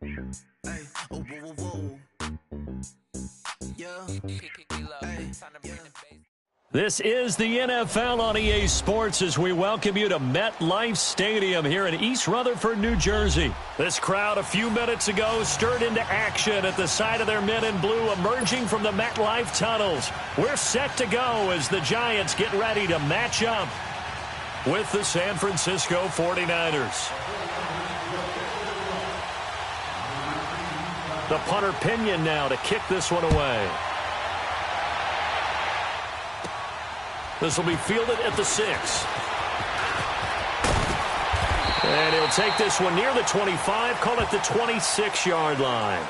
Hey, oh, whoa, whoa, whoa. Yeah. Hey, yeah. This is the NFL on EA Sports as we welcome you to MetLife Stadium here in East Rutherford, New Jersey. This crowd a few minutes ago stirred into action at the side of their men in blue emerging from the MetLife tunnels. We're set to go as the Giants get ready to match up with the San Francisco 49ers. The punter Pinion now to kick this one away. This will be fielded at the 6. And he'll take this one near the 25, call it the 26-yard line.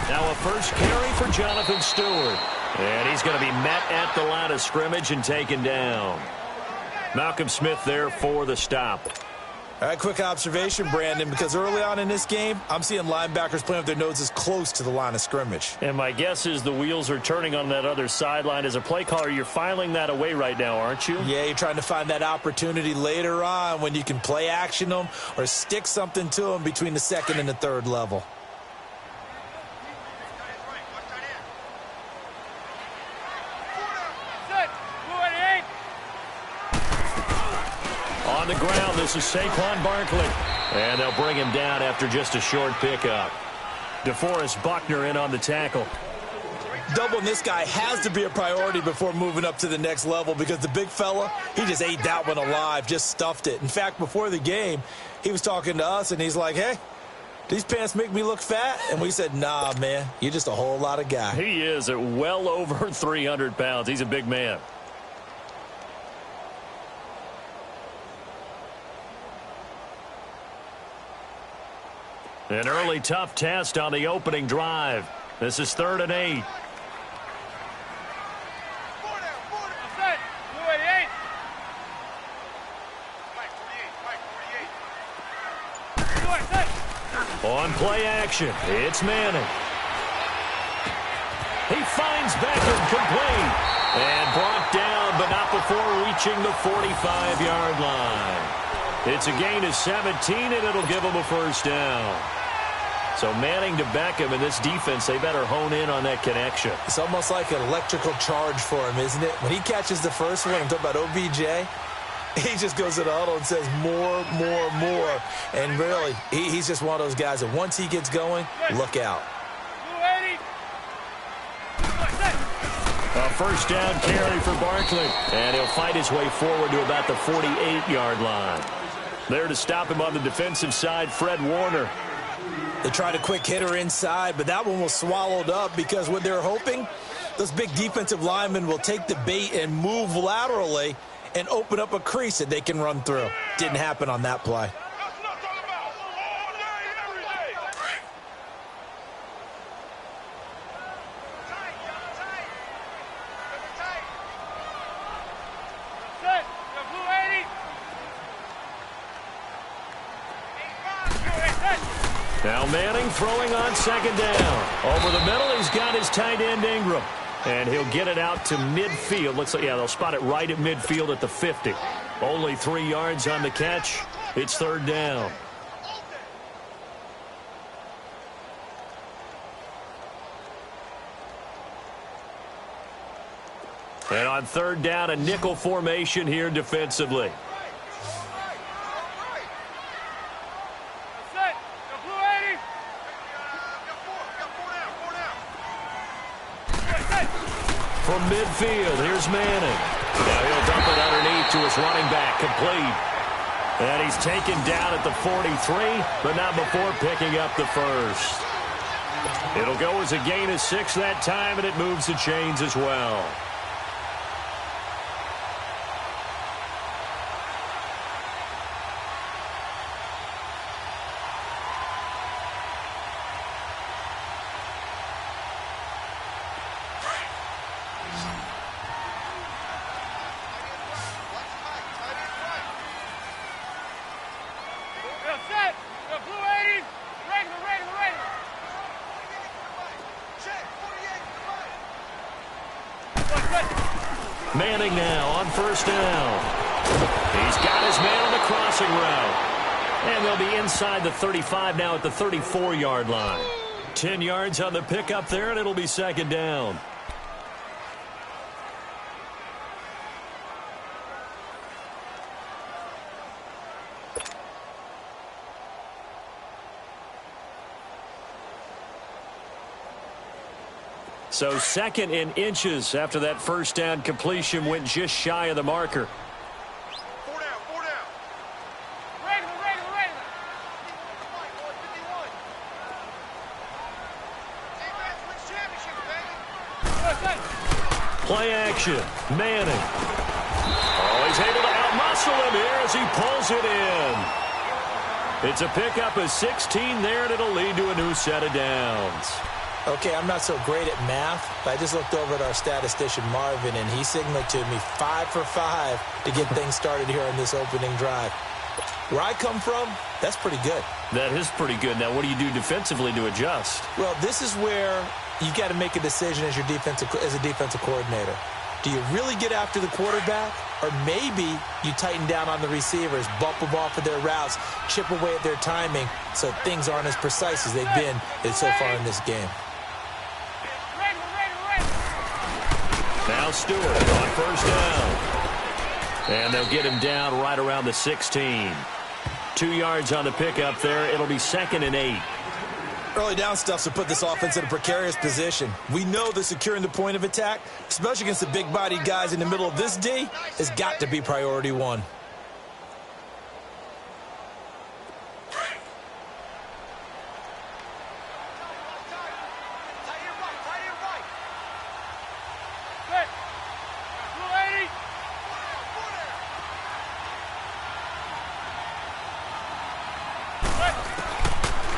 Now a first carry for Jonathan Stewart. And he's going to be met at the line of scrimmage and taken down. Malcolm Smith there for the stop. All right, quick observation, Brandon, because early on in this game, I'm seeing linebackers playing with their noses close to the line of scrimmage. And my guess is the wheels are turning on that other sideline. As a play caller, you're filing that away right now, aren't you? Yeah, you're trying to find that opportunity later on when you can play action them or stick something to them between the second and the third level. On the ground, this is Saquon Barkley. And they'll bring him down after just a short pickup. DeForest Buckner in on the tackle. Doubling this guy has to be a priority before moving up to the next level because the big fella, he just ate that one alive, just stuffed it. In fact, before the game, he was talking to us, and he's like, hey, these pants make me look fat? And we said, nah, man, you're just a whole lot of guy. He is at well over 300 pounds. He's a big man. An early tough test on the opening drive. This is 3rd and 8. On play action, it's Manning. He finds Beckham complete. And brought down, but not before reaching the 45-yard line. It's a gain of 17, and it'll give him a first down. So Manning to Beckham, in this defense, they better hone in on that connection. It's almost like an electrical charge for him, isn't it? When he catches the first one, I'm talking about OBJ, he just goes to the huddle and says more, more, more. And really, he's just one of those guys that once he gets going, look out. A first down carry for Barkley. And he'll fight his way forward to about the 48-yard line. There to stop him on the defensive side, Fred Warner. They tried a quick hitter inside, but that one was swallowed up because what they're hoping, those big defensive linemen will take the bait and move laterally and open up a crease that they can run through. Didn't happen on that play. Now Manning throwing on 2nd down. Over the middle, he's got his tight end Ingram. And he'll get it out to midfield. Looks like, yeah, they'll spot it right at midfield at the 50. Only 3 yards on the catch. It's 3rd down. And on 3rd down, a nickel formation here defensively. From midfield, here's Manning. Now he'll dump it underneath to his running back, complete. And he's taken down at the 43, but not before picking up the first. It'll go as a gain of 6 that time, and it moves the chains as well. Manning now on first down. He's got his man on the crossing route. And they'll be inside the 35 now at the 34-yard line. 10 yards on the pickup there, and it'll be second down. So second in inches after that first down completion went just shy of the marker. Four down. Regular. Defense wins championship, baby. Play action. Manning. Oh, he's able to outmuscle him here as he pulls it in. It's a pickup of 16 there, and it'll lead to a new set of downs. Okay, I'm not so great at math, but I just looked over at our statistician, Marvin, and he signaled to me 5 for 5 to get things started here on this opening drive. Where I come from, that's pretty good. That is pretty good. Now, what do you do defensively to adjust? Well, this is where you got to make a decision as a defensive coordinator. Do you really get after the quarterback, or maybe you tighten down on the receivers, bump them off of their routes, chip away at their timing so things aren't as precise as they've been so far in this game? Now Stewart on first down. And they'll get him down right around the 16. 2 yards on the pickup there. It'll be second and 8. Early down stuff to put this offense in a precarious position. We know that securing the point of attack, especially against the big-bodied guys in the middle of this D, has got to be priority one.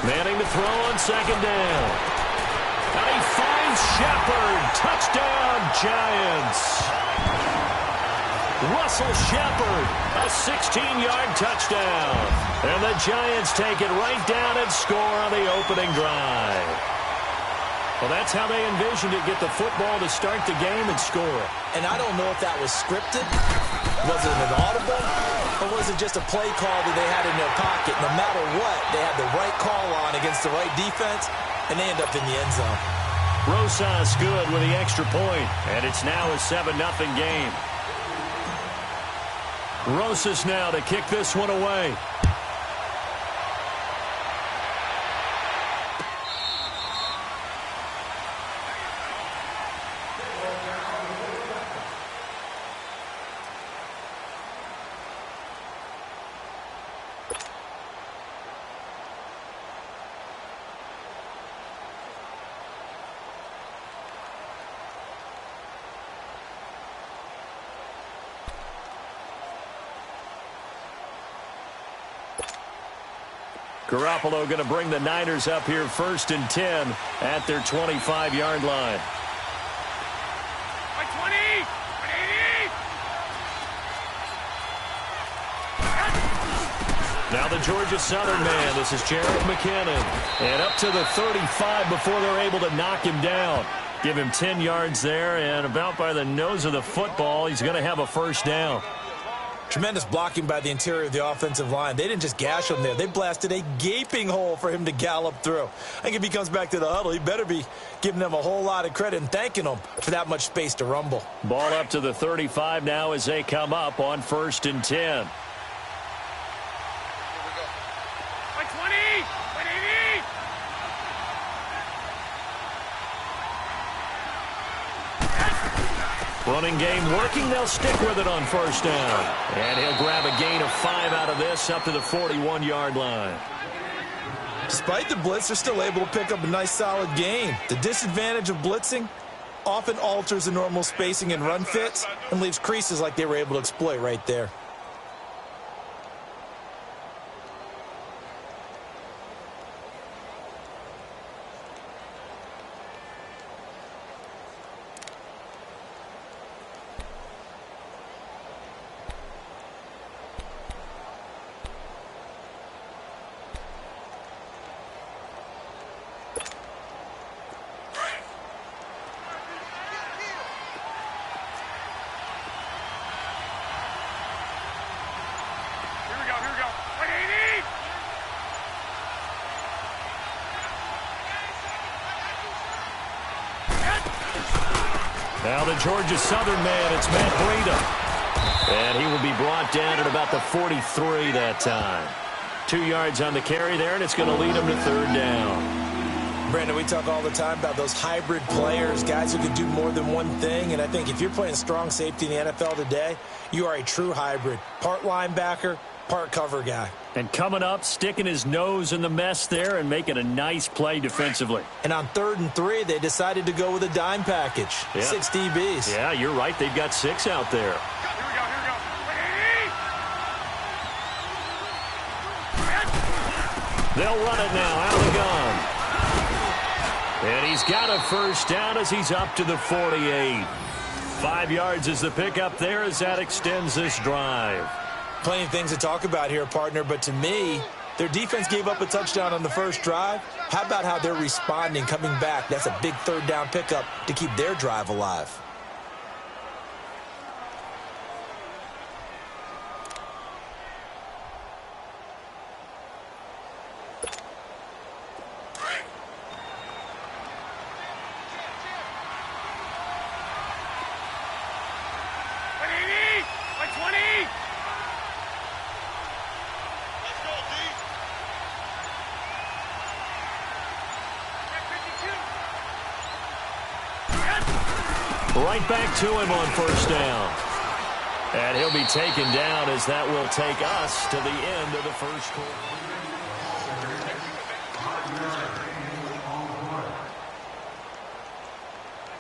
Manning to throw on second down. And he finds Shepard. Touchdown, Giants. Russell Shepard, a 16-yard touchdown. And the Giants take it right down and score on the opening drive. Well, that's how they envisioned it, get the football to start the game and score. And I don't know if that was scripted. Was it an audible? Or was it just a play call that they had in their pocket? No matter what, they had the right call on against the right defense, and they end up in the end zone. Rosas good with the extra point, and it's now a 7-0 game. Rosas now to kick this one away. Garoppolo going to bring the Niners up here first and 10 at their 25-yard line. 20! Now the Georgia Southern man. This is Jared McKinnon. And up to the 35 before they're able to knock him down. Give him 10 yards there, and about by the nose of the football, he's going to have a first down. Tremendous blocking by the interior of the offensive line. They didn't just gash him there. They blasted a gaping hole for him to gallop through. I think if he comes back to the huddle, he better be giving them a whole lot of credit and thanking them for that much space to rumble. Ball up to the 35 now as they come up on first and 10. Running game working. They'll stick with it on first down. And he'll grab a gain of 5 out of this up to the 41-yard line. Despite the blitz, they're still able to pick up a nice solid gain. The disadvantage of blitzing often alters the normal spacing and run fits and leaves creases like they were able to exploit right there. Now the Georgia Southern man, it's Matt Breida. And he will be brought down at about the 43 that time. 2 yards on the carry there, and it's going to lead him to third down. Brandon, we talk all the time about those hybrid players, guys who can do more than one thing. And I think if you're playing strong safety in the NFL today, you are a true hybrid. Part linebacker, part cover guy. And coming up, sticking his nose in the mess there and making a nice play defensively. And on 3rd and 3, they decided to go with a dime package. Yeah. 6 DBs. Yeah, you're right. They've got 6 out there. They'll run it now out of the gun. And he's got a first down as he's up to the 48. 5 yards is the pickup there as that extends this drive. Plenty of things to talk about here, partner, but to me, their defense gave up a touchdown on the first drive. How about how they're responding, coming back? That's a big 3rd down pickup to keep their drive alive. Right back to him on first down. And he'll be taken down as that will take us to the end of the first quarter.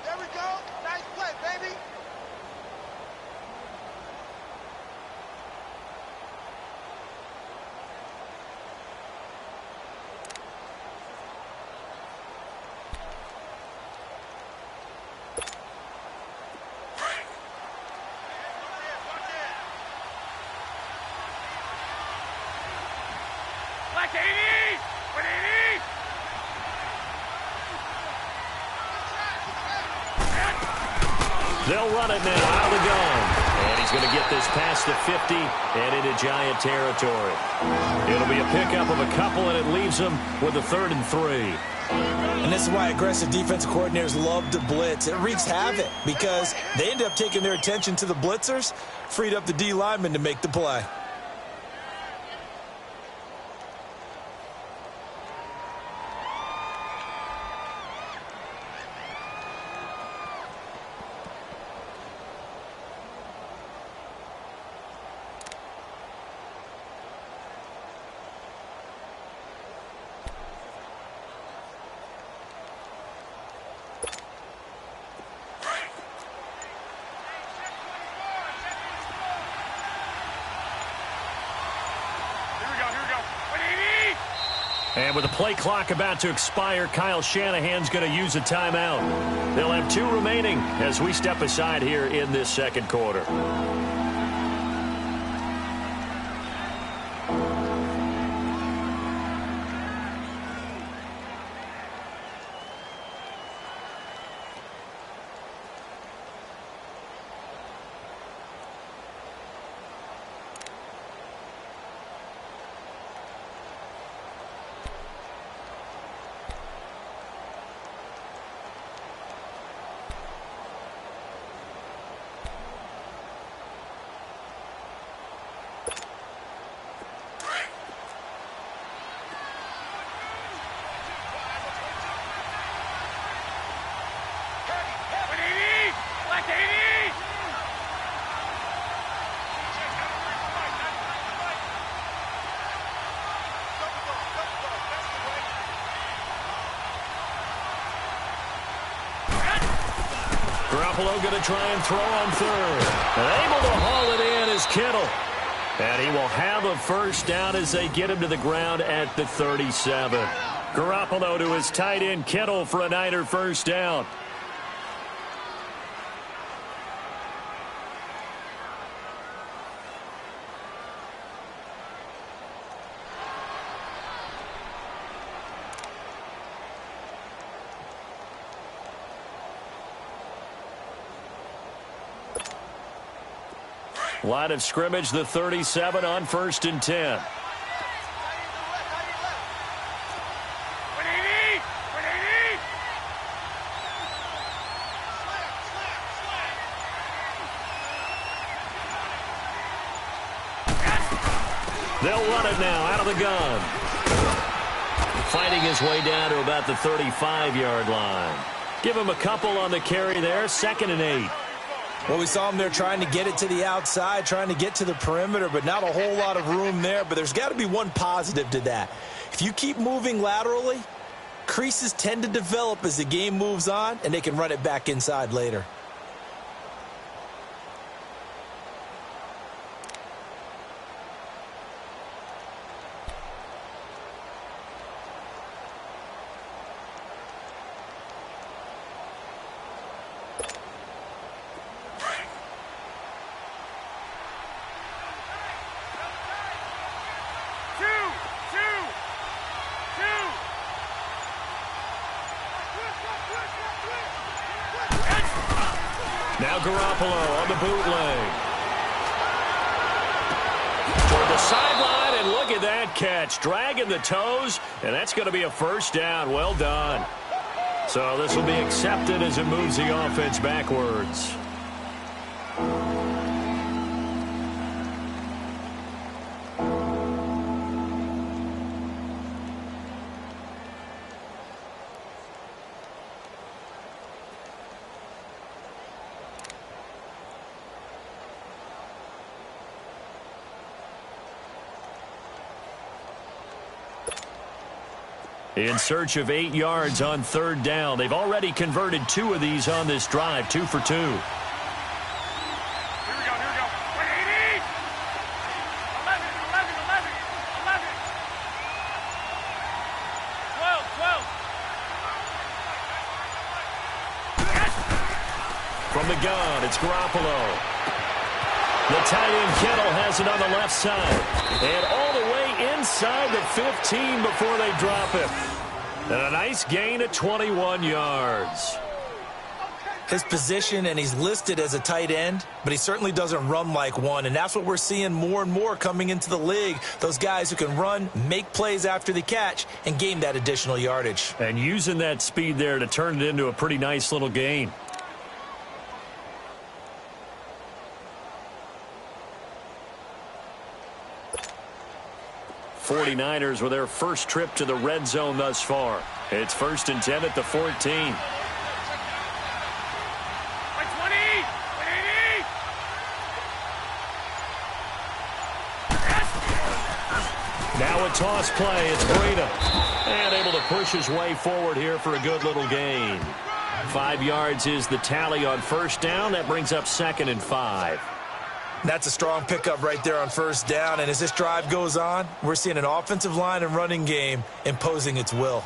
There we go. Nice play, baby. They'll run it now out of the gun. And he's going to get this past the 50 and into Giant territory. It'll be a pickup of a couple, and it leaves them with a 3rd and 3. And this is why aggressive defensive coordinators love to blitz. It wreaks havoc because they end up taking their attention to the blitzers, freed up the D lineman to make the play. And with the play clock about to expire, Kyle Shanahan's going to use a timeout. They'll have 2 remaining as we step aside here in this second quarter. Garoppolo going to try and throw on third. And able to haul it in is Kittle. And he will have a first down as they get him to the ground at the 37. Garoppolo to his tight end Kittle for a Niner first down. Line of scrimmage, the 37 on 1st and 10. They'll run it now out of the gun. Fighting his way down to about the 35-yard line. Give him a couple on the carry there, 2nd and 8. Well, we saw him there trying to get it to the outside, trying to get to the perimeter, but not a whole lot of room there. But there's got to be one positive to that. If you keep moving laterally, creases tend to develop as the game moves on, and they can run it back inside later. Now Garoppolo on the bootleg. Toward the sideline, and look at that catch. Dragging the toes, and that's going to be a first down. Well done. So this will be accepted as it moves the offense backwards. In search of 8 yards on 3rd down. They've already converted 2 of these on this drive, 2 for 2. Here we go, here we go. 180! 11, 12. From the gun, it's Garoppolo. The tight end Kittle has it on the left side. And all the way inside the 15 before they drop it. And a nice gain of 21 yards. His position, and he's listed as a tight end, but he certainly doesn't run like one. And that's what we're seeing more and more coming into the league. Those guys who can run, make plays after the catch, and gain that additional yardage. And using that speed there to turn it into a pretty nice little gain. '49ers with their first trip to the red zone thus far. It's 1st and 10 at the 14. 120! 180! Now a toss play. It's Breida. And able to push his way forward here for a good little gain. 5 yards is the tally on 1st down. That brings up 2nd and 5. That's a strong pickup right there on 1st down. And as this drive goes on, we're seeing an offensive line and running game imposing its will.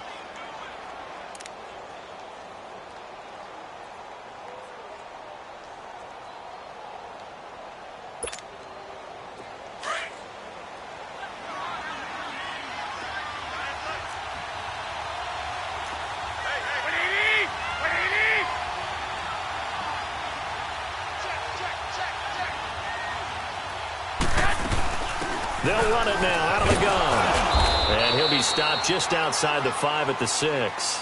They'll run it now out of the gun. And he'll be stopped just outside the 5 at the 6.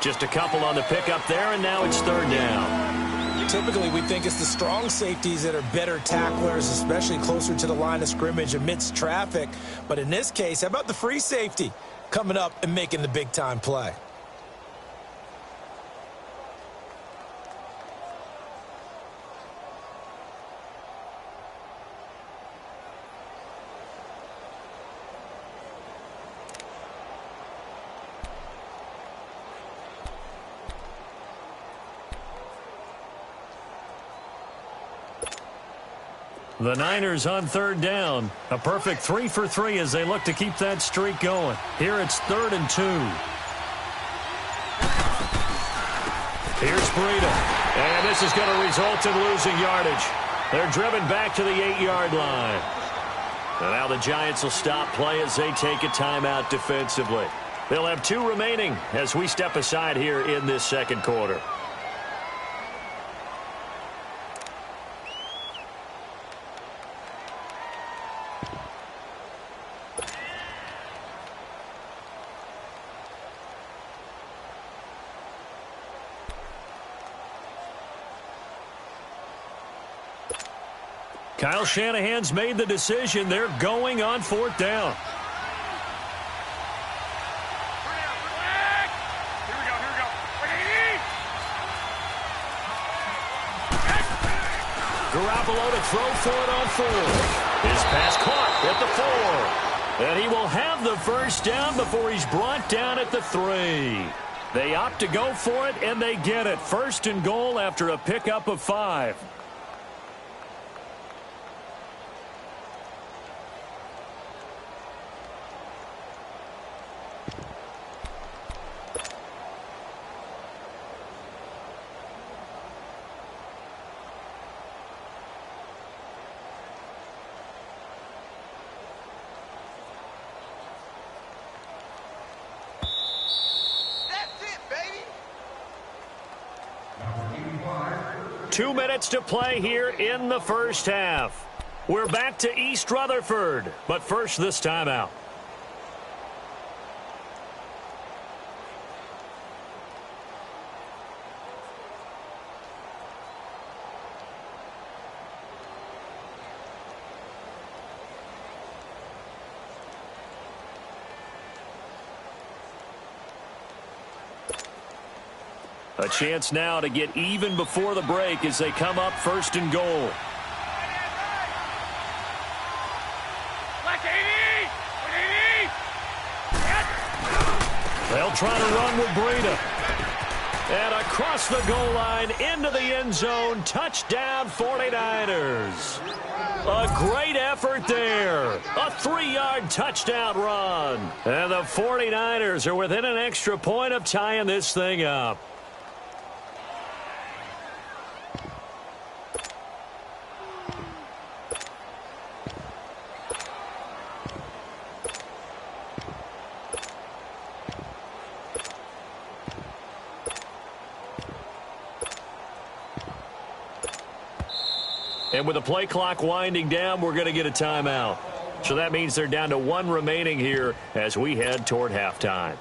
Just a couple on the pickup there, and now it's 3rd down. Typically, we think it's the strong safeties that are better tacklers, especially closer to the line of scrimmage amidst traffic. But in this case, how about the free safety coming up and making the big-time play? The Niners on 3rd down. A perfect 3 for 3 as they look to keep that streak going. Here it's 3rd and 2. Here's Breida. And this is going to result in losing yardage. They're driven back to the 8-yard line. And now the Giants will stop play as they take a timeout defensively. They'll have 2 remaining as we step aside here in this 2nd quarter. Kyle Shanahan's made the decision. They're going on 4th down. Garoppolo to throw for it on 4. His pass caught at the 4. And he will have the first down before he's brought down at the 3. They opt to go for it, and they get it. 1st and goal after a pickup of 5. That's it, baby. 2 minutes to play here in the first half. We're back to East Rutherford, but first this timeout. A chance now to get even before the break as they come up 1st and goal. Black 80! 80! They'll try to run with Breida. And across the goal line into the end zone. Touchdown 49ers. A great effort there. A 3-yard touchdown run. And the 49ers are within an extra point of tying this thing up. And with the play clock winding down, we're going to get a timeout. So that means they're down to 1 remaining here as we head toward halftime.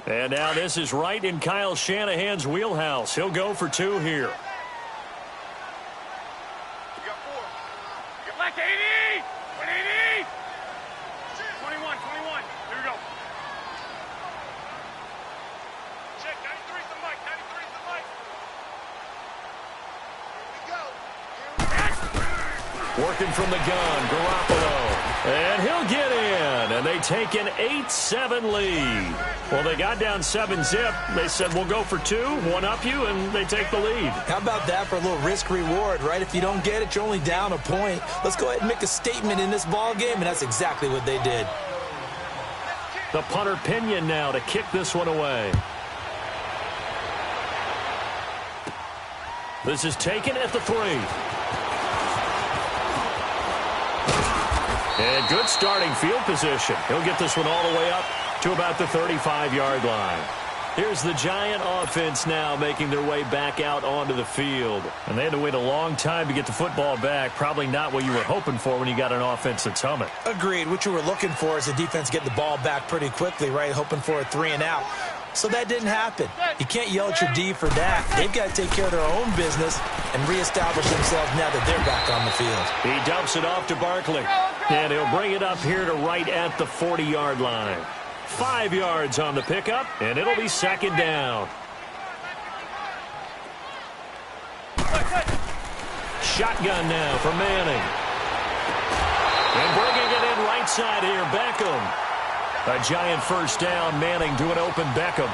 And now this is right in Kyle Shanahan's wheelhouse. He'll go for 2 here. You got 4. You got Black 80! 180! 21. Here we go. Check. 93's the mic. 93's the mic. Here we go. Working from the gun, Garoppolo. And he'll get in. And they take an 8-7 lead. Well, they got down 7-zip. They said, we'll go for 2, 1-up you, and they take the lead. How about that for a little risk-reward, right? If you don't get it, you're only down a point. Let's go ahead and make a statement in this ball game, and that's exactly what they did. The punter Pinion now to kick this one away. This is taken at the 3. And good starting field position. He'll get this one all the way up to about the 35-yard line. Here's the Giant offense now making their way back out onto the field. And they had to wait a long time to get the football back. Probably not what you were hoping for when you got an offense that's humming. Agreed. What you were looking for is the defense getting the ball back pretty quickly, right? Hoping for a 3-and-out. So that didn't happen. You can't yell at your D for that. They've got to take care of their own business and reestablish themselves now that they're back on the field. He dumps it off to Barkley. And he'll bring it up here to right at the 40-yard line. 5 yards on the pickup, and it'll be 2nd down. Shotgun now for Manning. And bringing it in right side here, Beckham. A Giant first down, Manning to an open Beckham.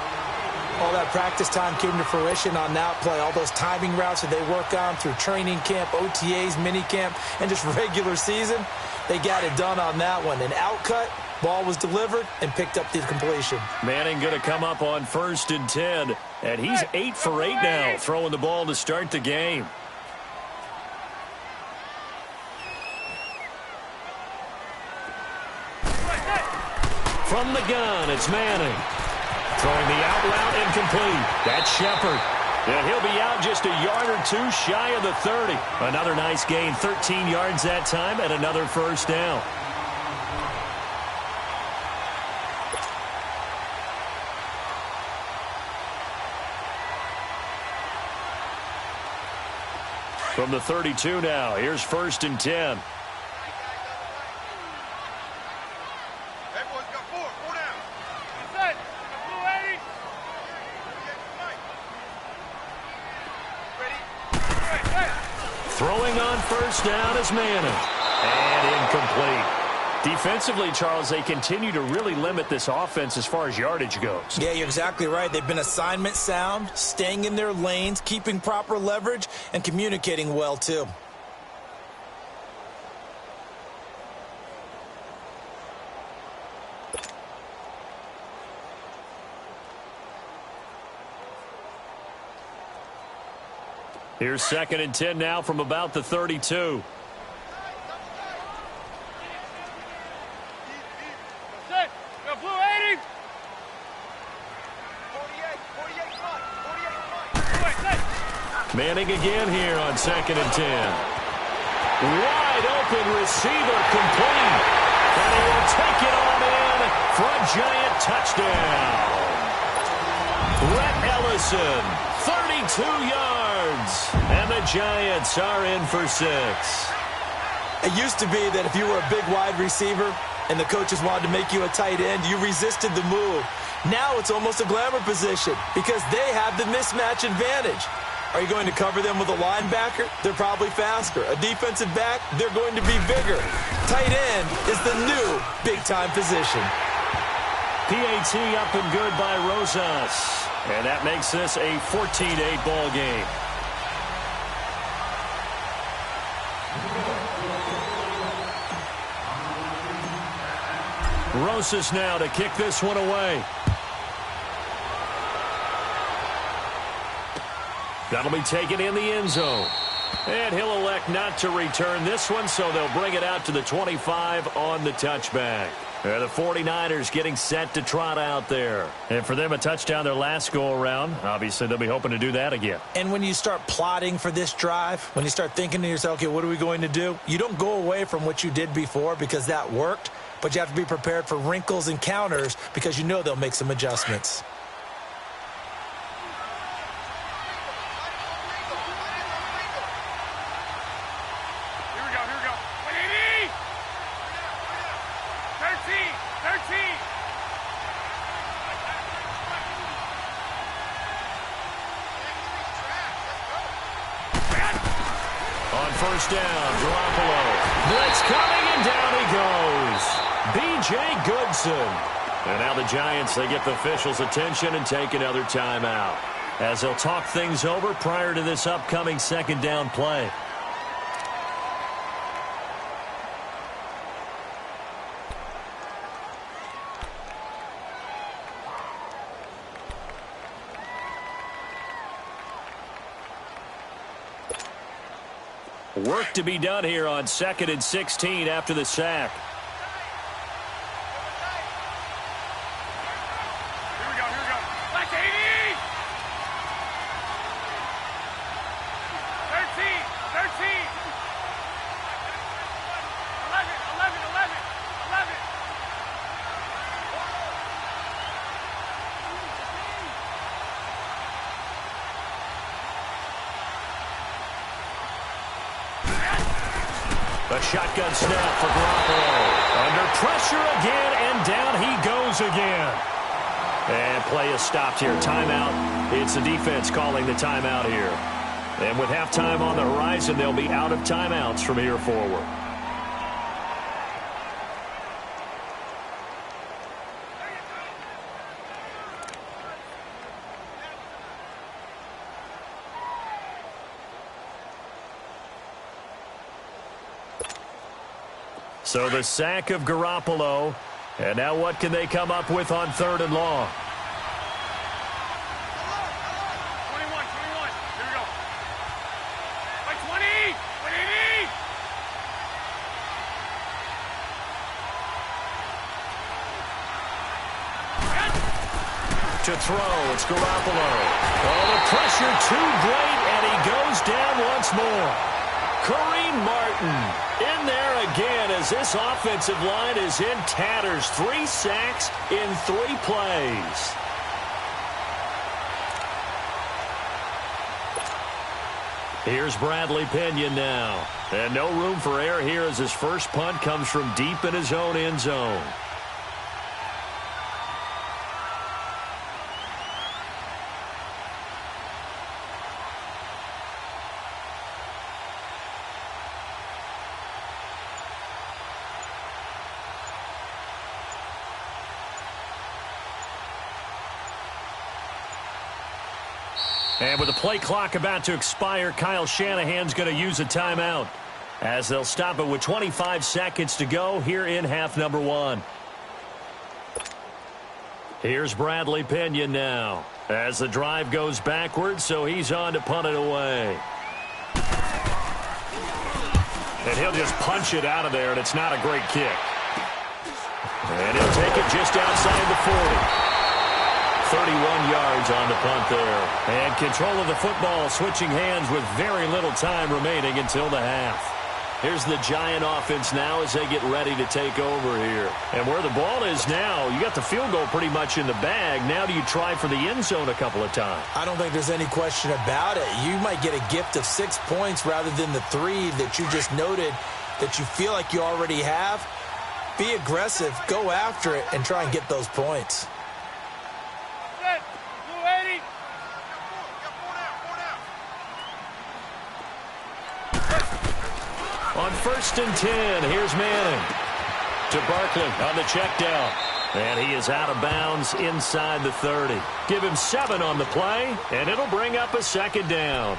All that practice time came to fruition on that play. All those timing routes that they work on through training camp, OTAs, minicamp, and just regular season, they got it done on that one. An outcut, ball was delivered, and picked up the completion. Manning going to come up on 1st and 10, and he's 8 for 8 now, throwing the ball to start the game. From the gun, it's Manning. Throwing the out route incomplete. That's Shepard. And he'll be out just a yard or two shy of the 30. Another nice gain, 13 yards that time, and another first down. From the 32 now, here's 1st and 10. Throwing on first down is Manning. And incomplete. Defensively, Charles, they continue to really limit this offense as far as yardage goes. Yeah, you're exactly right. They've been assignment sound, staying in their lanes, keeping proper leverage, and communicating well, too. Here's 2nd and 10 now from about the 32. Manning again here on 2nd and 10. Wide open receiver complete. And he will take it on in for a giant touchdown. Rhett Ellison, 32 yards. And the Giants are in for 6. It used to be that if you were a big wide receiver and the coaches wanted to make you a tight end, you resisted the move. Now it's almost a glamour position because they have the mismatch advantage. Are you going to cover them with a linebacker? They're probably faster. A defensive back? They're going to be bigger. Tight end is the new big-time position. PAT up and good by Rosas. And that makes this a 14-8 ball game. Rosas now to kick this one away. That'll be taken in the end zone. And he'll elect not to return this one, so they'll bring it out to the 25 on the touchback. The 49ers getting set to trot out there. And for them, a touchdown their last go-around. Obviously, they'll be hoping to do that again. And when you start plotting for this drive, when you start thinking to yourself, okay, what are we going to do? You don't go away from what you did before because that worked, but you have to be prepared for wrinkles and counters because you know they'll make some adjustments. First down, Garoppolo. Blitz coming, and down he goes. B.J. Goodson. And now the Giants, they get the officials' attention and take another timeout as they'll talk things over prior to this upcoming 2nd down play. Work to be done here on 2nd and 16 after the sack. Here we go. Like 80! 13! 11! A shotgun snap for Garoppolo. Under pressure again, and down he goes again. And play is stopped here. Timeout. It's the defense calling the timeout here. And with halftime on the horizon, they'll be out of timeouts from here forward. So the sack of Garoppolo. And now what can they come up with on 3rd and long? 21. Here we go. By 20! 180! To throw, it's Garoppolo. Oh, the pressure too great, and he goes down once more. Kareem Martin in there again as this offensive line is in tatters. 3 sacks in 3 plays. Here's Bradley Pinion now. And no room for error here as his first punt comes from deep in his own end zone. And with the play clock about to expire, Kyle Shanahan's going to use a timeout as they'll stop it with 25 seconds to go here in half number 1. Here's Bradley Pinion now as the drive goes backwards, so he's on to punt it away. And he'll just punch it out of there, and it's not a great kick. And he'll take it just outside the 40. 31 yards on the punt there. And control of the football switching hands with very little time remaining until the half. Here's the Giant offense now as they get ready to take over here. And where the ball is now, you got the field goal pretty much in the bag. Now do you try for the end zone a couple of times? I don't think there's any question about it. You might get a gift of 6 points rather than the 3 that you just noted that you feel like you already have. Be aggressive, go after it, and try and get those points. On 1st and 10, here's Manning to Barkley on the check down. And he is out of bounds inside the 30. Give him 7 on the play, and it'll bring up a 2nd down.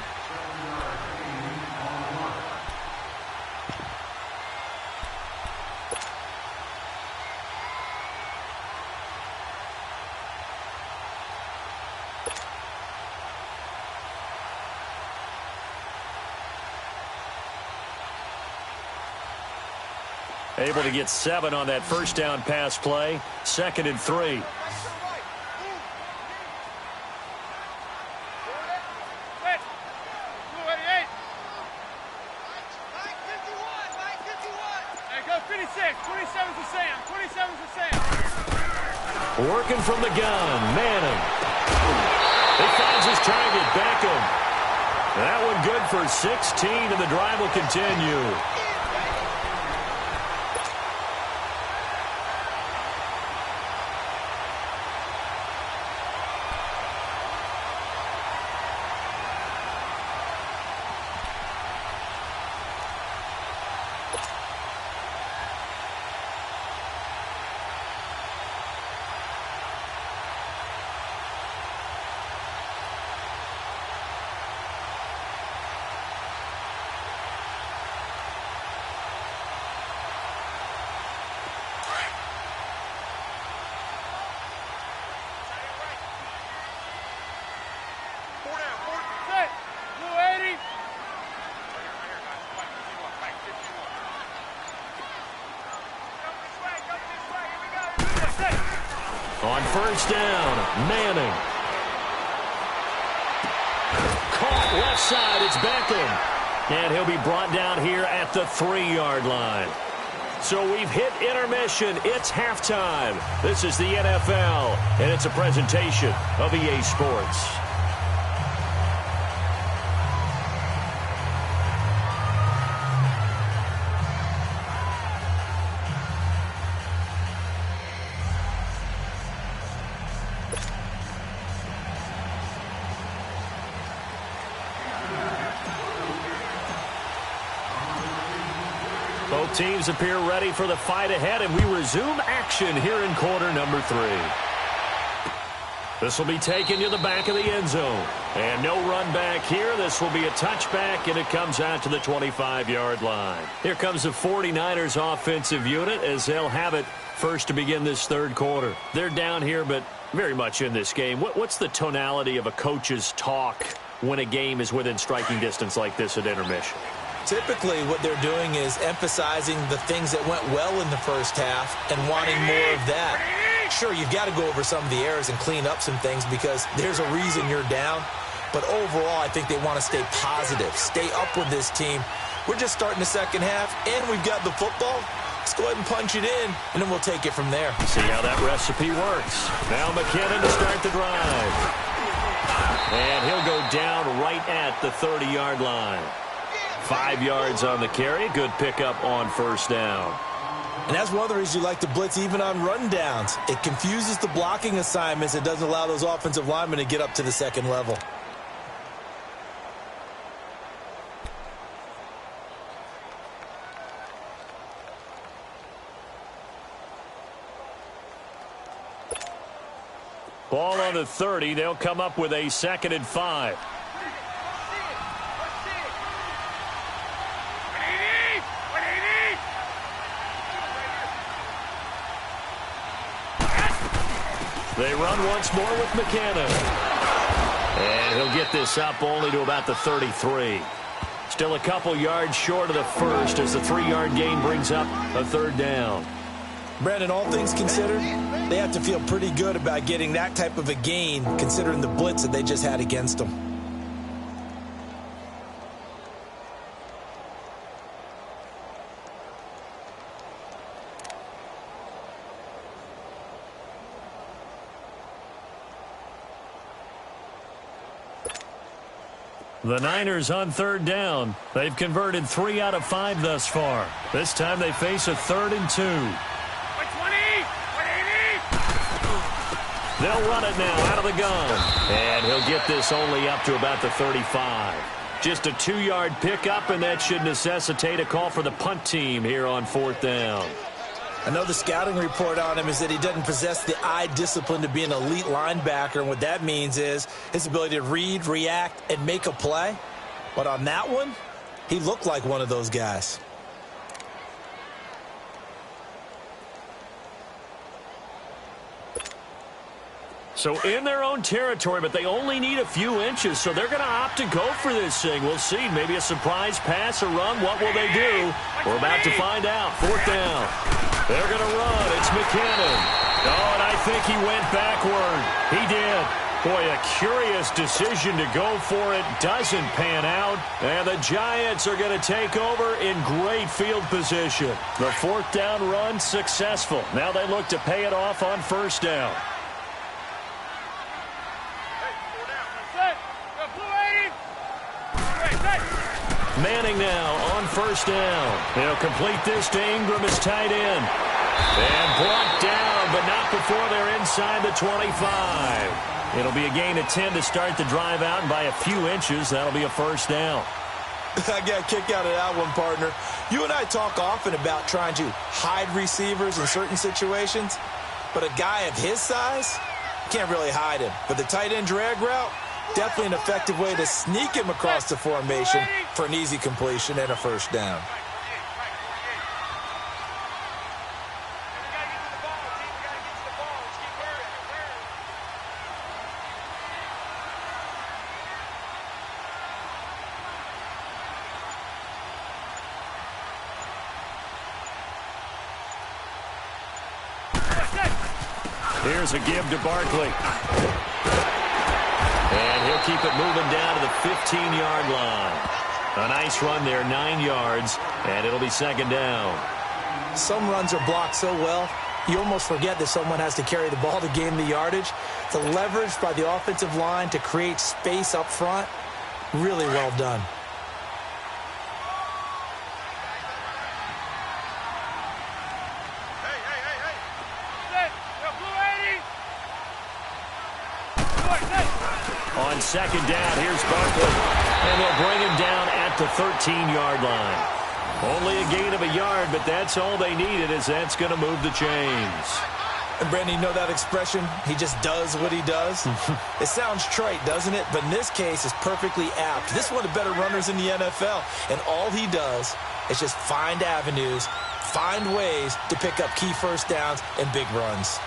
Able to get 7 on that first down pass play. 2nd and 3. Working from the gun, Manning. He finds his target, Beckham. That one good for 16, and the drive will continue. On 1st down, Manning. Caught left side, it's Beckham. And he'll be brought down here at the 3-yard line. So we've hit intermission. It's halftime. This is the NFL, and it's a presentation of EA Sports. Both teams appear ready for the fight ahead, and we resume action here in quarter number 3. This will be taken to the back of the end zone. And no run back here. This will be a touchback, and it comes out to the 25-yard line. Here comes the 49ers offensive unit as they'll have it first to begin this 3rd quarter. They're down here, but very much in this game. What's the tonality of a coach's talk when a game is within striking distance like this at intermission? Typically, what they're doing is emphasizing the things that went well in the first half and wanting more of that. Sure, you've got to go over some of the errors and clean up some things because there's a reason you're down. But overall, I think they want to stay positive, stay up with this team. We're just starting the second half, and we've got the football. Let's go ahead and punch it in, and then we'll take it from there. See how that recipe works. Now McKinnon to start the drive. And he'll go down right at the 30-yard line. 5 yards on the carry. Good pickup on first down. And that's one of the reasons you like to blitz even on run downs. It confuses the blocking assignments. It doesn't allow those offensive linemen to get up to the second level. Ball on the 30. They'll come up with a 2nd and 5. They run once more with McKinnon. And he'll get this up only to about the 33. Still a couple yards short of the first as the 3-yard gain brings up a 3rd down. Brandon, all things considered, they have to feel pretty good about getting that type of a gain considering the blitz that they just had against them. The Niners on 3rd down. They've converted 3 out of 5 thus far. This time they face a 3rd and 2. They'll run it now out of the gun. And he'll get this only up to about the 35. Just a 2-yard pickup, and that should necessitate a call for the punt team here on 4th down. I know the scouting report on him is that he doesn't possess the eye discipline to be an elite linebacker, and what that means is his ability to read, react, and make a play. But on that one, he looked like one of those guys. So in their own territory, but they only need a few inches, so they're going to opt to go for this thing. We'll see. Maybe a surprise pass or run. What will they do? We're about to find out. 4th down. They're going to run. It's McKinnon. Oh, and I think he went backward. He did. Boy, a curious decision to go for it. Doesn't pan out. And the Giants are going to take over in great field position. The 4th down run successful. Now they look to pay it off on 1st down. Manning now on 1st down. They'll complete this to Ingram as tight end. And brought down, but not before they're inside the 25. It'll be a gain of 10 to start the drive out, and by a few inches, that'll be a 1st down. I got a kick out of that one, partner. You and I talk often about trying to hide receivers in certain situations, but a guy of his size, can't really hide him. But the tight end drag route, definitely an effective way to sneak him across the formation for an easy completion and a 1st down. Here's a give to Barkley. And he'll keep it moving down to the 15-yard line. A nice run there, 9 yards, and it'll be 2nd down. Some runs are blocked so well, you almost forget that someone has to carry the ball to gain the yardage. The leverage by the offensive line to create space up front, really well done. On 2nd down, here's Barkley. And they'll bring him down at the 13-yard line. Only a gain of a yard, but that's all they needed, as that's going to move the chains. And Brandon, you know that expression? He just does what he does? It sounds trite, doesn't it? But in this case, it's perfectly apt. This is one of the better runners in the NFL. And all he does is just find avenues, find ways to pick up key 1st downs and big runs.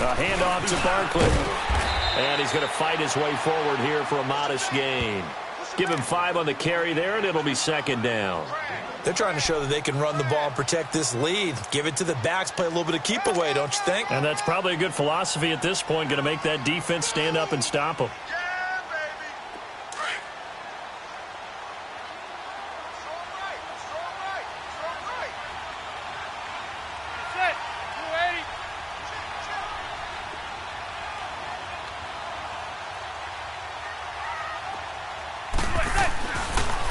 A handoff to Barkley. And he's going to fight his way forward here for a modest gain. Give him 5 on the carry there, and it'll be second down. They're trying to show that they can run the ball and protect this lead. Give it to the backs, play a little bit of keep away, don't you think? And that's probably a good philosophy at this point, going to make that defense stand up and stop them.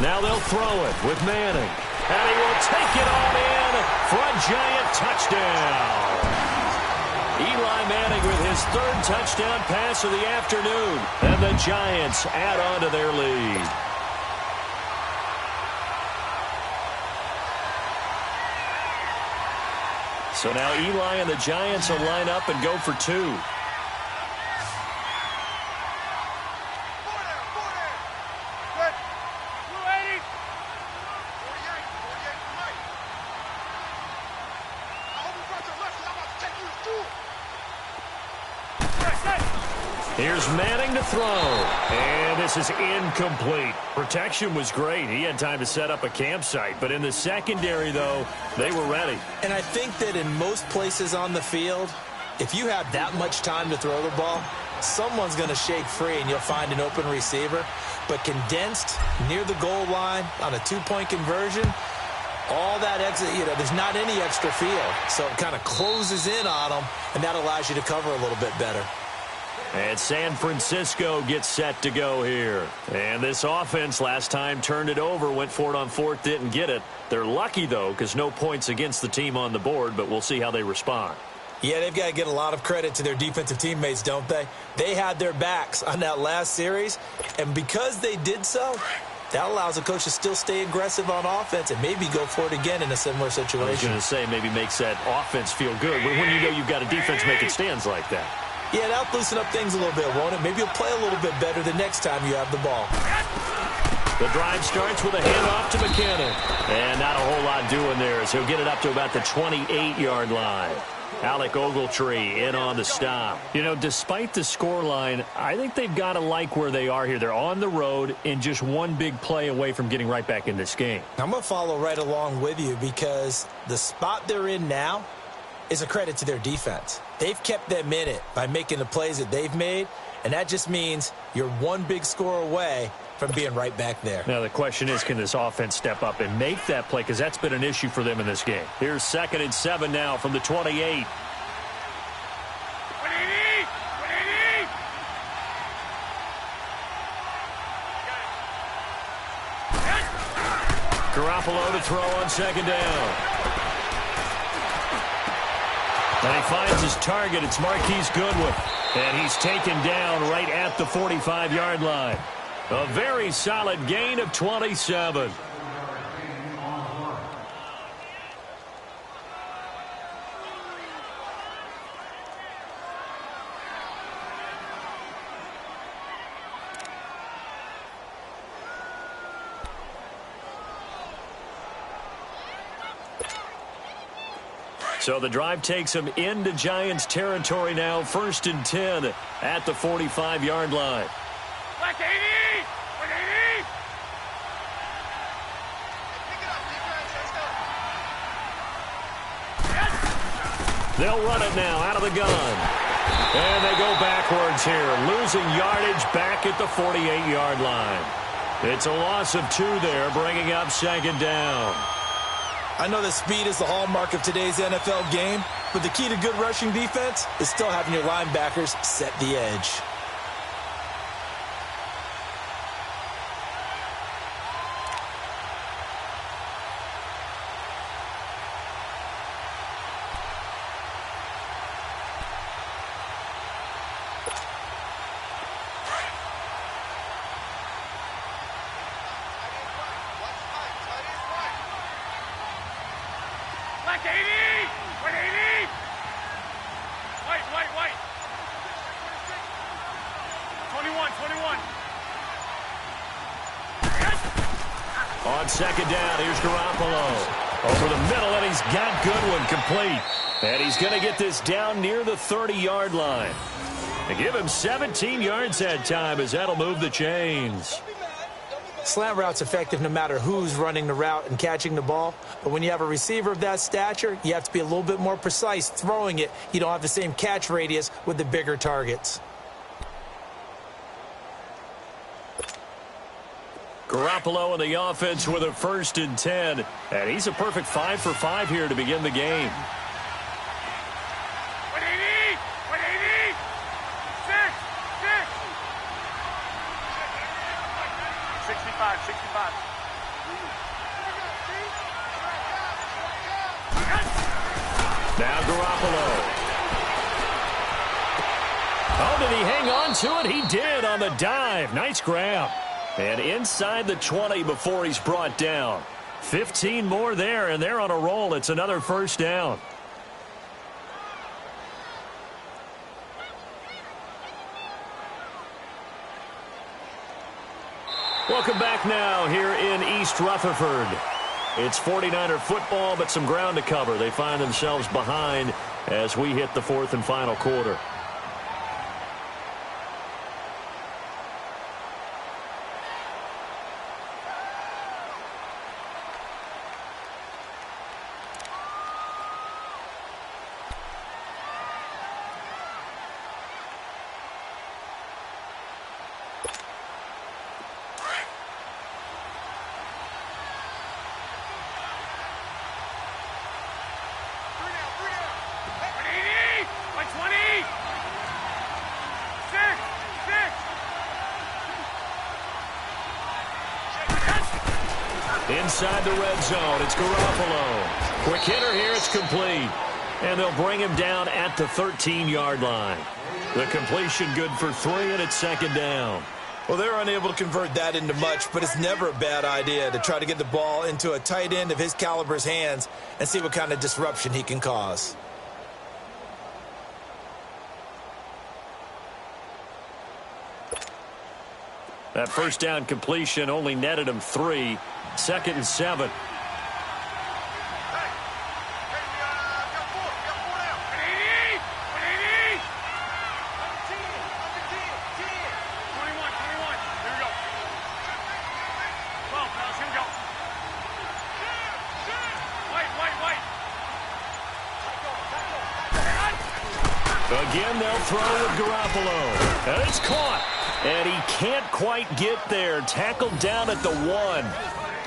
Now they'll throw it with Manning. And he will take it on in for a giant touchdown. Eli Manning with his 3rd touchdown pass of the afternoon. And the Giants add on to their lead. So now Eli and the Giants will line up and go for 2. Here's Manning to throw. And this is incomplete. Protection was great. He had time to set up a campsite. But in the secondary, though, they were ready. And I think that in most places on the field, if you have that much time to throw the ball, someone's going to shake free and you'll find an open receiver. But condensed near the goal line on a 2-point conversion, all that exit, there's not any extra field. So it kind of closes in on them, and that allows you to cover a little bit better. And San Francisco gets set to go here. And this offense last time turned it over, went for it on 4th, didn't get it. They're lucky, though, because no points against the team on the board, but we'll see how they respond. Yeah, they've got to get a lot of credit to their defensive teammates, don't they? They had their backs on that last series, and because they did so, that allows the coach to still stay aggressive on offense and maybe go for it again in a similar situation. I was going to say maybe makes that offense feel good. But when you know you've got a defense making stands like that. Yeah, that'll loosen up things a little bit, won't it? Maybe you'll play a little bit better the next time you have the ball. The drive starts with a handoff to McKinnon. And not a whole lot doing there as he'll get it up to about the 28-yard line. Alec Ogletree in on the stop. Despite the scoreline, I think they've got to like where they are here. They're on the road and just one big play away from getting right back in this game. I'm going to follow right along with you because the spot they're in now is a credit to their defense. They've kept them in it by making the plays that they've made, and that just means you're one big score away from being right back there. Now the question is, can this offense step up and make that play? Because that's been an issue for them in this game. Here's 2nd and 7 now from the 28. Garoppolo to throw on 2nd down. And he finds his target. It's Marquise Goodwin. And he's taken down right at the 45-yard line. A very solid gain of 27. So the drive takes him into Giants territory now. 1st and 10 at the 45-yard line. Black 80! 180! They'll run it now out of the gun. And they go backwards here, losing yardage back at the 48-yard line. It's a loss of 2 there, bringing up 2nd down. I know that speed is the hallmark of today's NFL game, but the key to good rushing defense is still having your linebackers set the edge. Black 80! 180! White! 21! On 2nd down, here's Garoppolo. Over the middle, and he's got Goodwin complete. And he's going to get this down near the 30-yard line. And give him 17 yards that time as that'll move the chains. Slant route's effective no matter who's running the route and catching the ball. But when you have a receiver of that stature, you have to be a little bit more precise throwing it. You don't have the same catch radius with the bigger targets. Garoppolo in the offense with a 1st and 10. And he's a perfect 5 for 5 here to begin the game. 65. Now Garoppolo. Oh, did he hang on to it? He did on the dive. Nice grab. And inside the 20 before he's brought down. 15 more there, and they're on a roll. It's another 1st down. Welcome back now here in East Rutherford. It's 49er football, but some ground to cover. They find themselves behind as we hit the 4th and final quarter. Inside the red zone, it's Garoppolo. Quick hitter here, it's complete. And they'll bring him down at the 13-yard line. The completion good for 3, and it's 2nd down. Well, they're unable to convert that into much, but it's never a bad idea to try to get the ball into a tight end of his caliber's hands and see what kind of disruption he can cause. That 1st down completion only netted him 3. 2nd and 7. Again, they'll throw with Garoppolo. And it's caught. And he can't quite get there. Tackled down at the 1.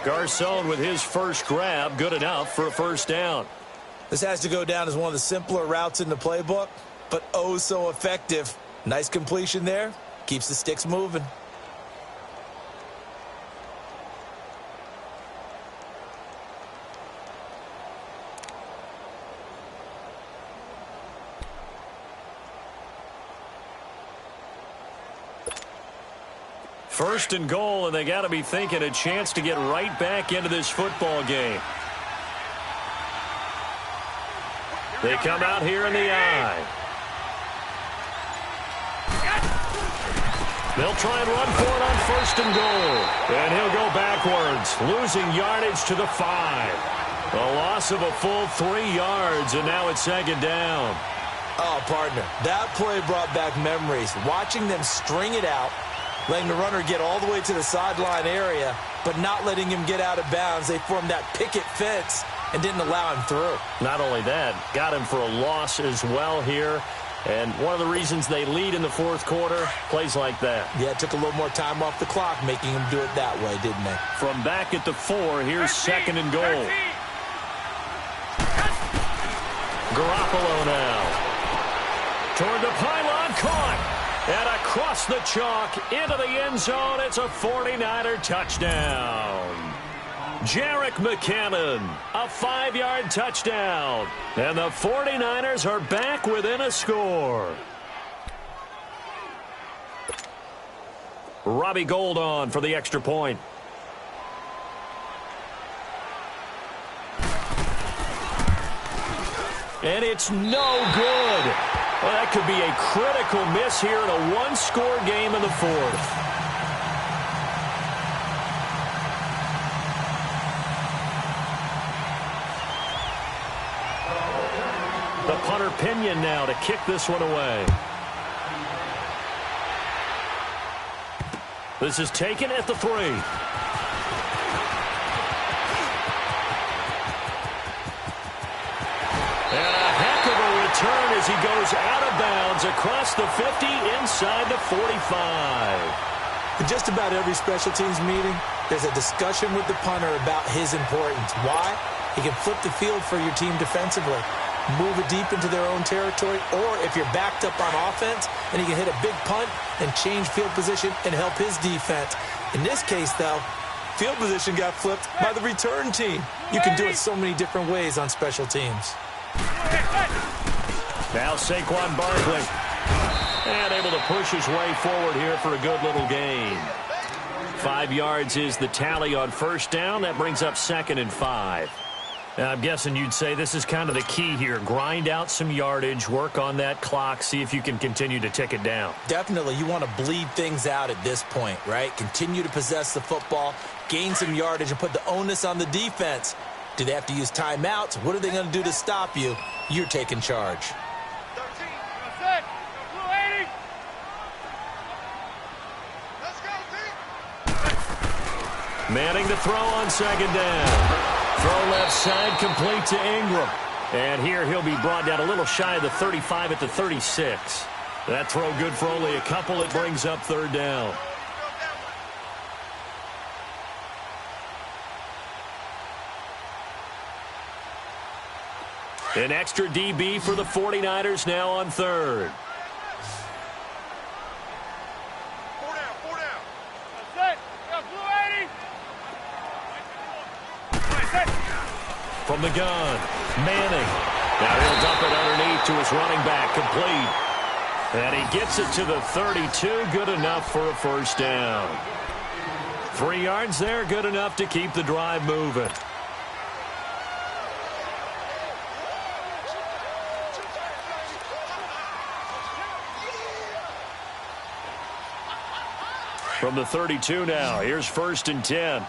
Garcon with his first grab, good enough for a 1st down. This has to go down as one of the simpler routes in the playbook, but oh so effective. Nice completion there. Keeps the sticks moving. First and goal, and they got to be thinking a chance to get right back into this football game. They come out here in the eye. They'll try and run for it on 1st and goal. And he'll go backwards, losing yardage to the 5. A loss of a full 3 yards, and now it's 2nd down. Oh, partner, that play brought back memories. Watching them string it out, letting the runner get all the way to the sideline area, but not letting him get out of bounds. They formed that picket fence and didn't allow him through. Not only that, got him for a loss as well here. And one of the reasons they lead in the 4th quarter, plays like that. Yeah, it took a little more time off the clock, making him do it that way, didn't they? From back at the 4, here's 2nd and goal. Garoppolo now. Toward the pylon, caught. And across the chalk, into the end zone, it's a 49er touchdown. Jerick McKinnon, a 5-yard touchdown. And the 49ers are back within a score. Robbie Gould on for the extra point. And it's no good. Well, that could be a critical miss here in a 1-score game in the 4th. The Pinion now to kick this one away. This is taken at the 3. And a heck of a return as he goes out of bounds across the 50 inside the 45. In just about every special teams meeting, there's a discussion with the punter about his importance. Why? He can flip the field for your team defensively, move it deep into their own territory, or if you're backed up on offense, then he can hit a big punt and change field position and help his defense. In this case, though, field position got flipped by the return team. You can do it so many different ways on special teams. Now Saquon Barkley. And able to push his way forward here for a good little gain. 5 yards is the tally on first down. That brings up 2nd and 5. Now, I'm guessing you'd say this is kind of the key here. Grind out some yardage, work on that clock, see if you can continue to tick it down. Definitely. You want to bleed things out at this point, right? Continue to possess the football, gain some yardage, and put the onus on the defense. Do they have to use timeouts? What are they going to do to stop you? You're taking charge. Manning to throw on 2nd down. Throw left side, complete to Ingram. And here he'll be brought down a little shy of the 35 at the 36. That throw good for only a couple. It brings up 3rd down. An extra DB for the 49ers now on 3rd. From the gun, Manning. Now he'll dump it underneath to his running back, complete. And he gets it to the 32, good enough for a 1st down. 3 yards there, good enough to keep the drive moving. From the 32 now, here's 1st and 10.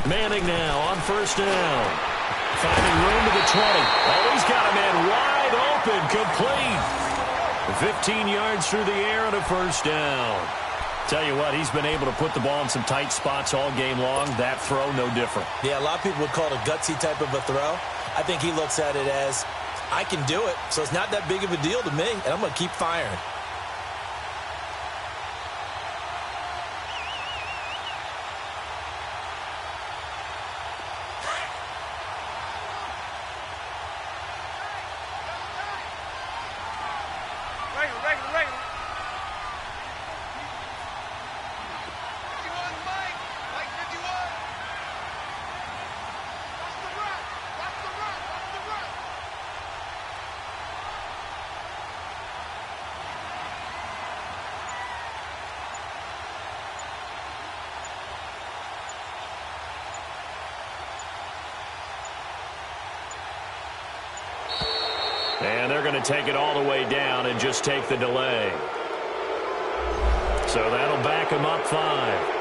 Manning now on 1st down. Finding room to the 20. Oh, he's got a man wide open, complete. 15 yards through the air and a 1st down. Tell you what, he's been able to put the ball in some tight spots all game long. That throw, no different. Yeah, a lot of people would call it a gutsy type of a throw. I think he looks at it as, I can do it, so it's not that big of a deal to me, and I'm going to keep firing. And they're going to take it all the way down and just take the delay. So that'll back them up 5.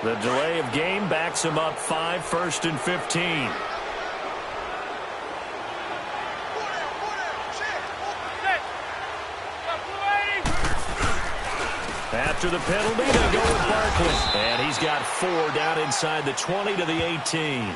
The delay of game backs them up 5, 1st and 15. After the penalty, they'll go with Barkley. And he's got 4 down inside the 20 to the 18.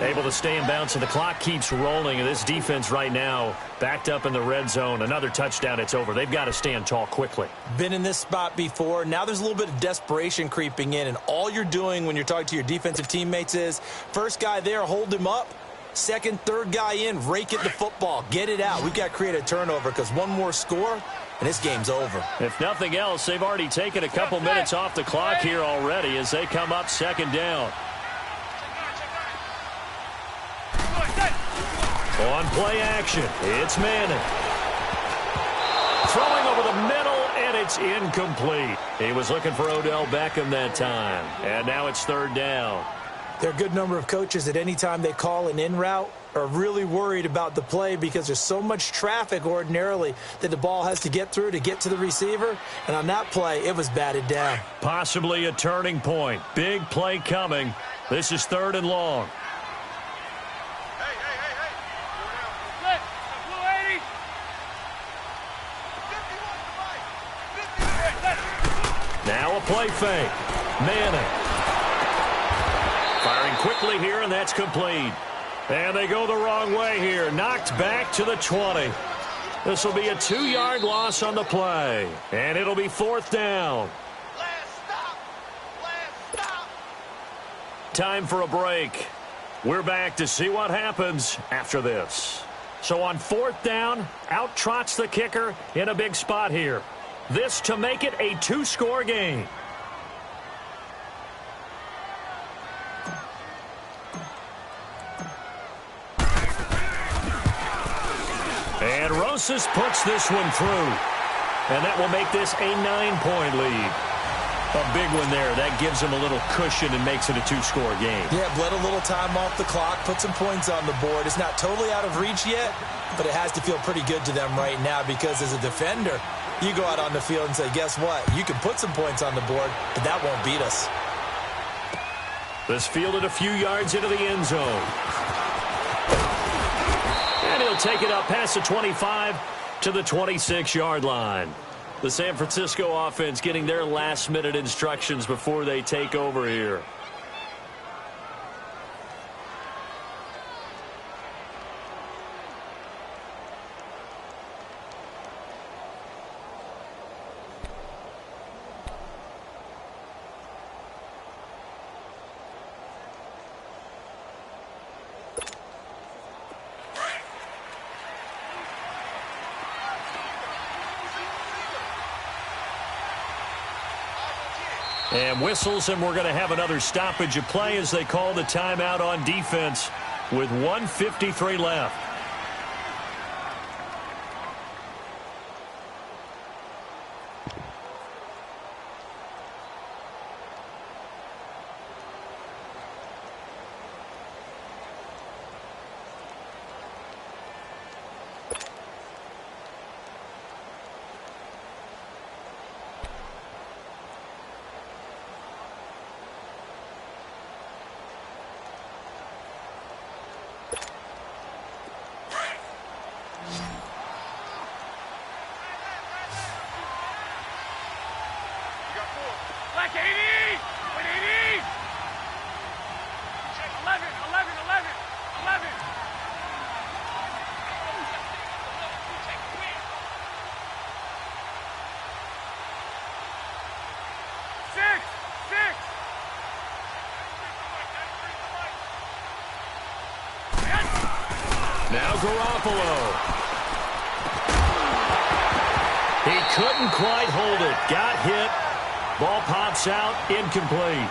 Able to stay in bounds, so the clock keeps rolling. And this defense right now backed up in the red zone. Another touchdown, it's over. They've got to stand tall quickly. Been in this spot before. Now there's a little bit of desperation creeping in. And all you're doing when you're talking to your defensive teammates is, first guy there, hold him up. Second, third guy in, rake it the football. Get it out. We've got to create a turnover because one more score, and this game's over. If nothing else, they've already taken a couple minutes off the clock here already as they come up second down. On play action, it's Manning. Throwing over the middle, and it's incomplete. He was looking for Odell Beckham that time, and now it's third down. There are a good number of coaches that any time they call an in route are really worried about the play because there's so much traffic ordinarily that the ball has to get through to get to the receiver. And on that play, it was batted down. Possibly a turning point. Big play coming. This is third and long. Now a play fake. Manning. Firing quickly here, and that's complete. And they go the wrong way here. Knocked back to the 20. This will be a 2-yard loss on the play. And it'll be fourth down. Last stop. Time for a break. We're back to see what happens after this. So on fourth down, out trots the kicker in a big spot here. This to make it a 2-score game. And Rosas puts this one through. And that will make this a 9-point lead. A big one there. That gives them a little cushion and makes it a 2-score game. Yeah, bled a little time off the clock, put some points on the board. It's not totally out of reach yet, but it has to feel pretty good to them right now because as a defender, you go out on the field and say, guess what? You can put some points on the board, but that won't beat us. This fielded a few yards into the end zone. And he'll take it up past the 25 to the 26-yard line. The San Francisco offense getting their last-minute instructions before they take over here. And whistles, and we're going to have another stoppage of play as they call the timeout on defense with 1:53 left. Now Garoppolo. He couldn't quite hold it. Got hit. Ball pops out. Incomplete.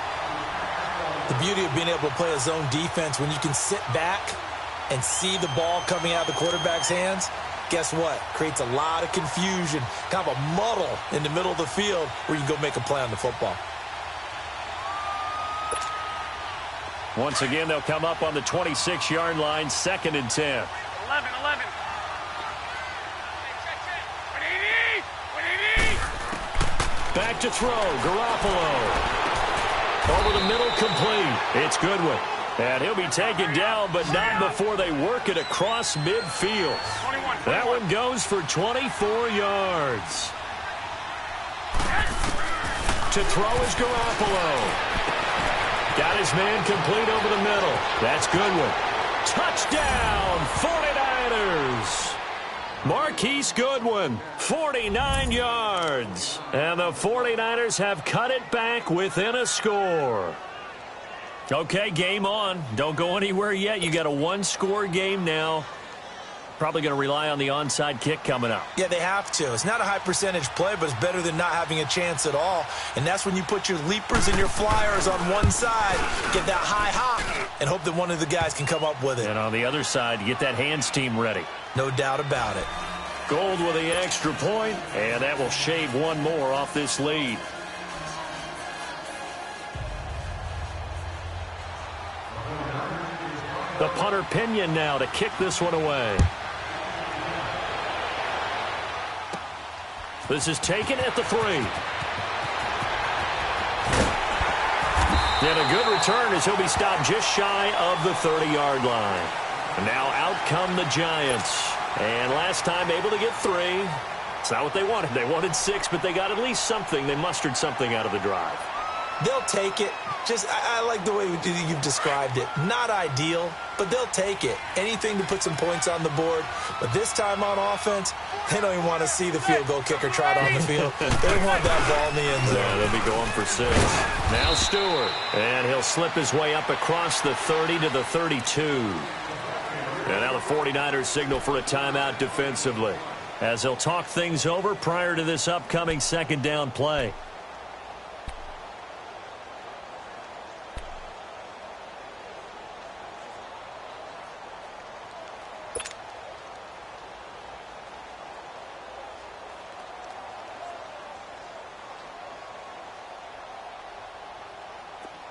The beauty of being able to play a zone defense when you can sit back and see the ball coming out of the quarterback's hands, guess what? Creates a lot of confusion, kind of a muddle in the middle of the field where you can go make a play on the football. Once again, they'll come up on the 26-yard line, 2nd and 10. 11. Back to throw, Garoppolo. Over the middle, complete. It's Goodwin. And he'll be taken down, but not before they work it across midfield. 21. That one goes for 24 yards. To throw is Garoppolo. Got his man complete over the middle. That's Goodwin. Touchdown, 49ers. Marquise Goodwin, 49 yards. And the 49ers have cut it back within a score. Okay, game on. Don't go anywhere yet. You got a 1-score game now. probably going to rely on the onside kick coming up. Yeah, they have to. It's not a high percentage play, but it's better than not having a chance at all. And that's when you put your leapers and your flyers on one side, get that high hop, and hope that one of the guys can come up with it. And on the other side, you get that hands team ready. No doubt about it. Gold with the extra point, and that will shave one more off this lead. The punter Pinion now to kick this one away. This is taken at the 3. And a good return as he'll be stopped just shy of the 30-yard line. Now out come the Giants. And last time able to get 3. It's not what they wanted. They wanted 6, but they got at least something. They mustered something out of the drive. They'll take it. I like the way you've described it. Not ideal, but they'll take it. Anything to put some points on the board. But this time on offense, they don't even want to see the field goal kicker trot on the field. They want that ball in the end zone. Yeah, they'll be going for 6. Now Stewart. And he'll slip his way up across the 30 to the 32. And now the 49ers signal for a timeout defensively, as they'll talk things over prior to this upcoming second down play.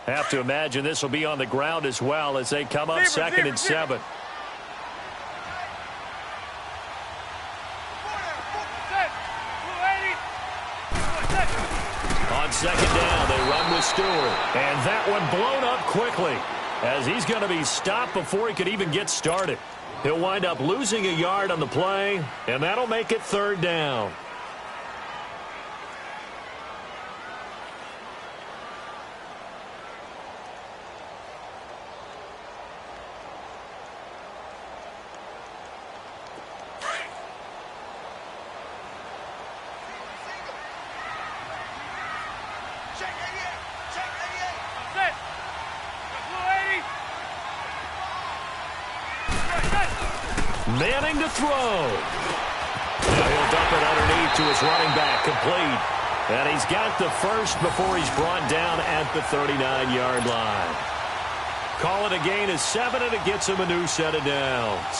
Have to imagine this will be on the ground as well as they come up second and 7. On second down, they run with Stewart. And that one blown up quickly as he's going to be stopped before he could even get started. He'll wind up losing a yard on the play, and that'll make it 3rd down. Manning to throw. Now he'll dump it underneath to his running back, complete. And he's got the first before he's brought down at the 39-yard line. Call it a gain of 7, and it gets him a new set of downs.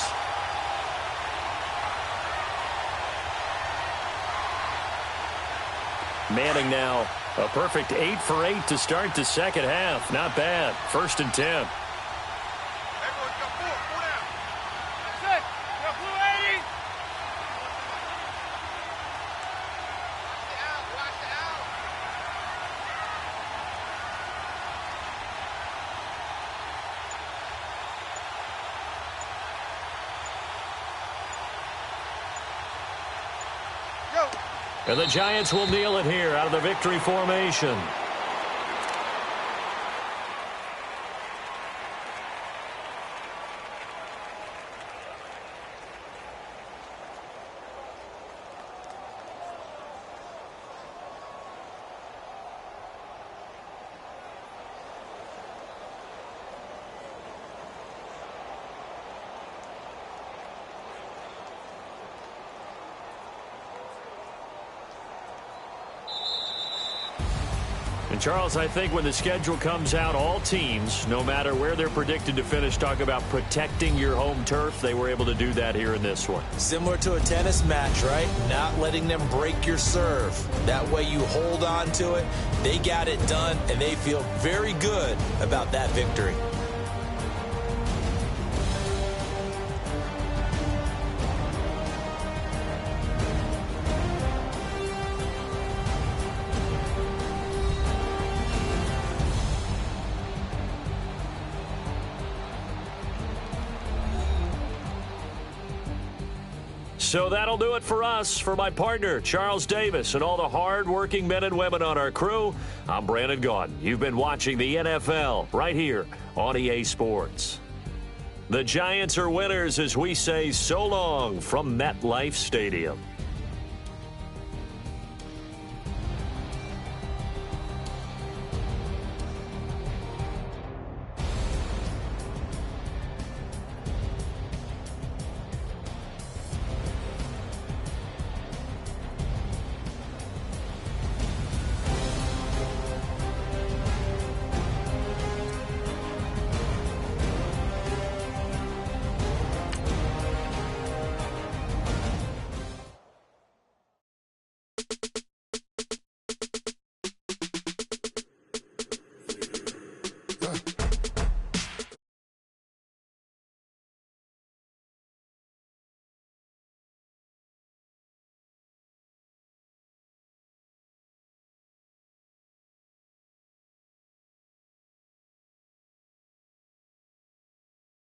Manning now a perfect 8 for 8 to start the second half. Not bad. 1st and 10. And the Giants will kneel it here out of the victory formation. And Charles, I think when the schedule comes out, all teams, no matter where they're predicted to finish, talk about protecting your home turf. They were able to do that here in this one. Similar to a tennis match, right? Not letting them break your serve. That way you hold on to it. They got it done, and they feel very good about that victory. So that'll do it for us. For my partner, Charles Davis, and all the hard-working men and women on our crew, I'm Brandon Gaudin. You've been watching the NFL right here on EA Sports. The Giants are winners as we say so long from MetLife Stadium.